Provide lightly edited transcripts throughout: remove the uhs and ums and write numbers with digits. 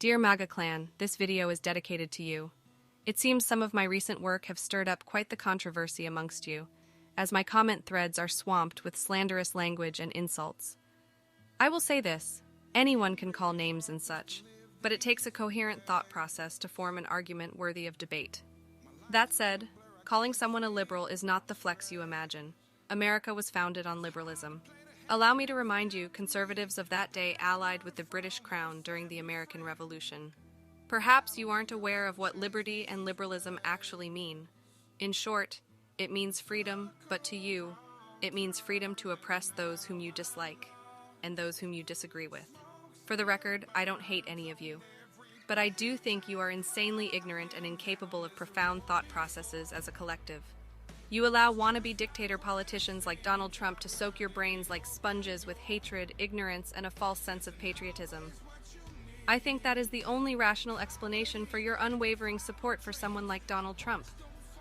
Dear MAGA Clan, this video is dedicated to you. It seems some of my recent work have stirred up quite the controversy amongst you, as my comment threads are swamped with slanderous language and insults. I will say this, anyone can call names and such, but it takes a coherent thought process to form an argument worthy of debate. That said, calling someone a liberal is not the flex you imagine. America was founded on liberalism. Allow me to remind you, conservatives of that day allied with the British Crown during the American Revolution. Perhaps you aren't aware of what liberty and liberalism actually mean. In short, it means freedom, but to you, it means freedom to oppress those whom you dislike and those whom you disagree with. For the record, I don't hate any of you, but I do think you are insanely ignorant and incapable of profound thought processes as a collective. You allow wannabe dictator politicians like Donald Trump to soak your brains like sponges with hatred, ignorance, and a false sense of patriotism. I think that is the only rational explanation for your unwavering support for someone like Donald Trump,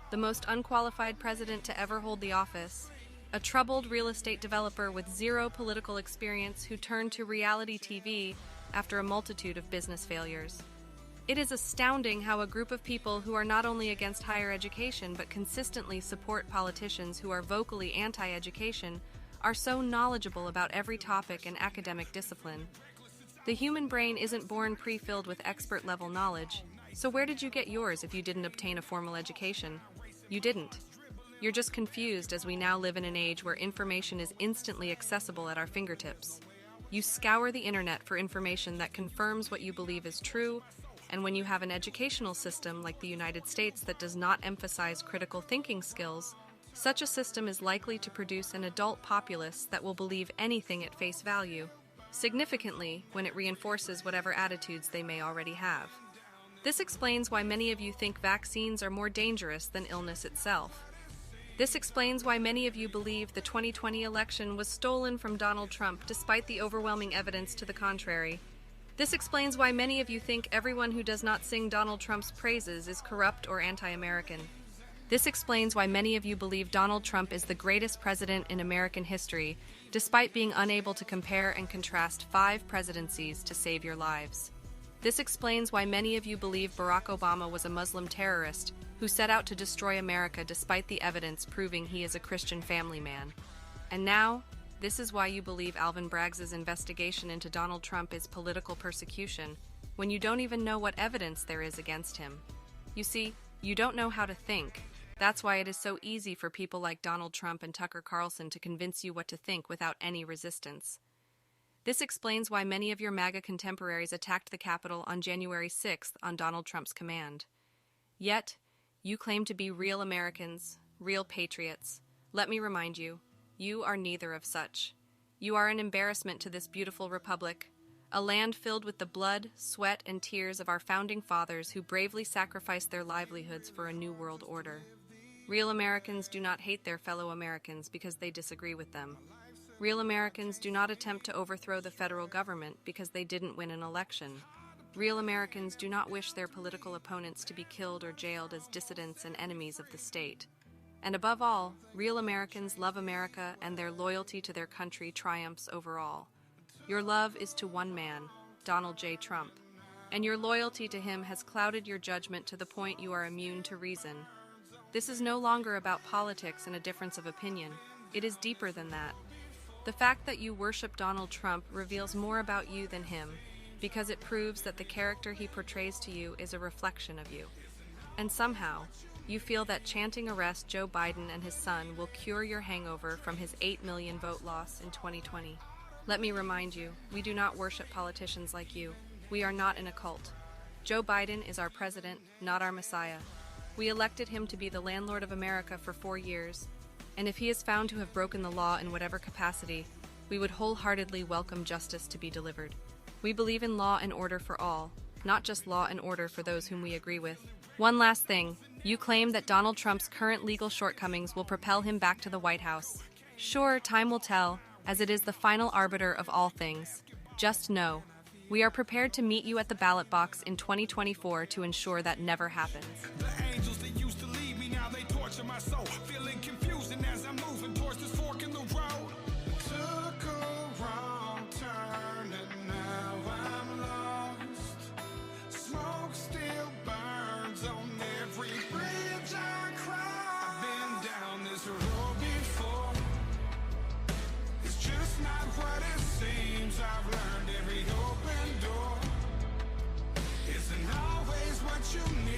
the most unqualified president to ever hold the office, a troubled real estate developer with zero political experience who turned to reality TV after a multitude of business failures. It is astounding how a group of people who are not only against higher education but consistently support politicians who are vocally anti-education are so knowledgeable about every topic and academic discipline. The human brain isn't born pre-filled with expert-level knowledge, so where did you get yours if you didn't obtain a formal education? You didn't. You're just confused as we now live in an age where information is instantly accessible at our fingertips. You scour the internet for information that confirms what you believe is true, and when you have an educational system like the United States that does not emphasize critical thinking skills, such a system is likely to produce an adult populace that will believe anything at face value, significantly when it reinforces whatever attitudes they may already have. This explains why many of you think vaccines are more dangerous than illness itself. This explains why many of you believe the 2020 election was stolen from Donald Trump despite the overwhelming evidence to the contrary. This explains why many of you think everyone who does not sing Donald Trump's praises is corrupt or anti-American. This explains why many of you believe Donald Trump is the greatest president in American history, despite being unable to compare and contrast 5 presidencies to save your lives. This explains why many of you believe Barack Obama was a Muslim terrorist who set out to destroy America despite the evidence proving he is a Christian family man. And now, this is why you believe Alvin Bragg's investigation into Donald Trump is political persecution, when you don't even know what evidence there is against him. You see, you don't know how to think. That's why it is so easy for people like Donald Trump and Tucker Carlson to convince you what to think without any resistance. This explains why many of your MAGA contemporaries attacked the Capitol on January 6th on Donald Trump's command. Yet, you claim to be real Americans, real patriots. Let me remind you, you are neither of such. You are an embarrassment to this beautiful republic, a land filled with the blood, sweat, and tears of our founding fathers who bravely sacrificed their livelihoods for a new world order. Real Americans do not hate their fellow Americans because they disagree with them. Real Americans do not attempt to overthrow the federal government because they didn't win an election. Real Americans do not wish their political opponents to be killed or jailed as dissidents and enemies of the state. And above all, real Americans love America and their loyalty to their country triumphs over all. Your love is to one man, Donald J. Trump, and your loyalty to him has clouded your judgment to the point you are immune to reason. This is no longer about politics and a difference of opinion. It is deeper than that. The fact that you worship Donald Trump reveals more about you than him, because it proves that the character he portrays to you is a reflection of you. And somehow, you feel that chanting arrest Joe Biden and his son will cure your hangover from his 8 million vote loss in 2020. Let me remind you, we do not worship politicians like you. We are not in a cult. Joe Biden is our president, not our messiah. We elected him to be the landlord of America for 4 years, and if he is found to have broken the law in whatever capacity, we would wholeheartedly welcome justice to be delivered. We believe in law and order for all, not just law and order for those whom we agree with. One last thing. You claim that Donald Trump's current legal shortcomings will propel him back to the White House. Sure, time will tell, as it is the final arbiter of all things. Just know, we are prepared to meet you at the ballot box in 2024 to ensure that never happens. The angels that used to lead me, now they torture my soul. Feeling confusing as I'm moving towards this fork in the road. Took a wrong turn and now I'm lost. what you need.